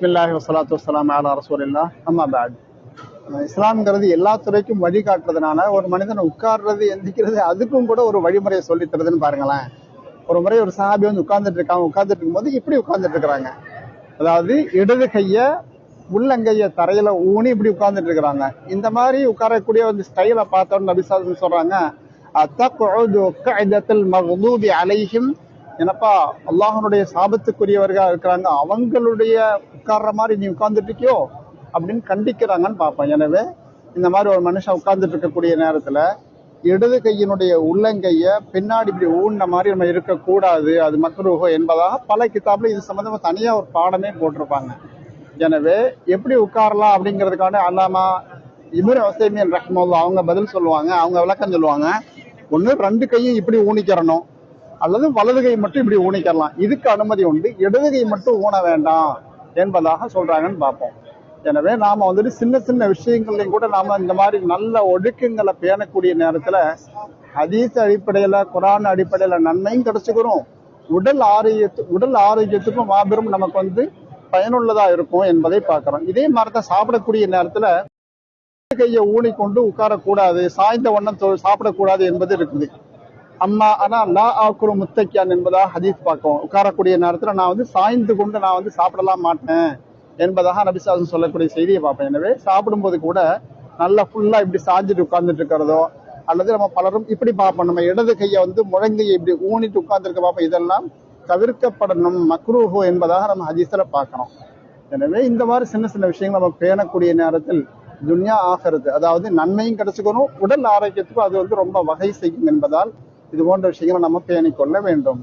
பிஸ்மில்லாஹி வஸ்ஸலாத்து வஸ்ஸலாமு அலா ரசூலில்லாஹ் அம்மா பஅத். இஸ்லாம்ங்கிறது எல்லா துறைக்கும் வழிகாட்டுறதுனால ஒரு மனிதன் உட்கார்றது எந்திக்கிறது அதுக்கும் கூட ஒரு வழிமுறையை சொல்லி தருதுன்னு பாருங்களேன். ஒரு முறை ஒரு சஹாபி வந்து உட்கார்ந்துட்டு இருக்கும்போது இப்படி உட்கார்ந்துட்டு இருக்கிறாங்க. அதாவது இடது கைய உள்ளங்கைய தரையில ஊனி இப்படி உட்கார்ந்துட்டு இருக்கிறாங்க. இந்த மாதிரி உட்காரக்கூடிய ஒரு ஸ்டைலை பார்த்தோன்னு நபி ஸல்லல்லாஹு அலைஹி வஸல்லம் சொல்றாங்க, அத்தக்உது கஅதத்துல் மக்தூபி அலைஹிம், என்னப்பா அல்லாஹ்வுடைய சாபத்துக்குரியவர்களா இருக்கிறாங்க, அவங்களுடைய உட்கார்ற மாதிரி நீ உட்கார்ந்துட்டு இருக்கியோ அப்படின்னு கண்டிக்கிறாங்கன்னு பார்ப்போம். எனவே இந்த மாதிரி ஒரு மனுஷன் உட்கார்ந்துட்டு இருக்கக்கூடிய நேரத்துல இடது கையினுடைய உள்ளங்கைய பின்னாடி இப்படி ஊன்ன மாதிரி நம்ம இருக்கக்கூடாது, அது மக்ரூஹ் என்பதாக பல கிதாப்ல இது சம்பந்தமா தனியா ஒரு பாடமே போட்டிருப்பாங்க. எனவே எப்படி உட்காரலாம் அப்படிங்கிறதுக்கான அல்லாமா இப்னு உஸைமீன் ரஹ்மத்துல்லாஹ் அவங்க பதில் சொல்லுவாங்க, அவங்க விளக்கம் சொல்லுவாங்க. ஒண்ணு ரெண்டு கையும் இப்படி ஊனிக்கிறணும், அல்லது வலது கை மட்டும் இப்படி ஊனிக்கலாம். இதுக்கு அனுமதி உண்டு, இடது கை மட்டும் ஊன வேண்டாம் என்பதாக சொல்றாங்கன்னு பார்ப்போம். எனவே நாம வந்துட்டு சின்ன சின்ன விஷயங்கள்லையும் கூட நாம இந்த மாதிரி நல்ல ஒழுக்கங்களை பேணக்கூடிய நேரத்துல ஹதீஸ் அடிப்படையில குர்ஆன் அடிப்படையில நன்மையும் கிடைச்சுக்கிறோம், உடல் ஆரோக்கியத்துக்கும் மாபெரும் நமக்கு வந்து பயனுள்ளதா இருக்கும் என்பதை பார்க்கிறோம். இதே மாதிரிதான் சாப்பிடக்கூடிய நேரத்துல கையை ஊனிக்கொண்டு உட்காரக்கூடாது, சாய்ந்த வண்ணம் சாப்பிடக்கூடாது என்பது இருக்குது. அம்மா ஆனா லா ஆக்குரு முத்தக்கியான் என்பதாக ஹதீஸ் பார்க்கும். உட்காரக்கூடிய நேரத்துல நான் வந்து சாய்ந்து கொண்டு நான் வந்து சாப்பிடலாம் மாட்டேன் என்பதாக நபி ஸல்லல்லாஹு அலைஹி வஸல்லம் சொல்லக்கூடிய செய்தியை பார்ப்பேன். எனவே சாப்பிடும்போது கூட நல்லா ஃபுல்லா இப்படி சாஞ்சிட்டு உட்கார்ந்துட்டு இருக்கிறதோ, அல்லது நம்ம பலரும் இப்படி பார்ப்போம், நம்ம இடது கையை வந்து முழங்கையை இப்படி ஊனிட்டு உட்கார்ந்துருக்க பார்ப்போம். இதெல்லாம் தவிர்க்கப்படணும், மக்ரூஹ் என்பதாக நம்ம ஹதீஸ்ல பார்க்கிறோம். எனவே இந்த மாதிரி சின்ன சின்ன விஷயங்கள் நம்ம பேணக்கூடிய நேரத்தில் துன்யா ஆகிறது, அதாவது நன்மையும் கிடைச்சுக்கணும், உடல் ஆரோக்கியத்துக்கும் அது வந்து ரொம்ப வகை செய்யும் என்பதால் இது போன்ற விஷயங்களை நம்ம பேணிக்கொள்ள வேண்டும்.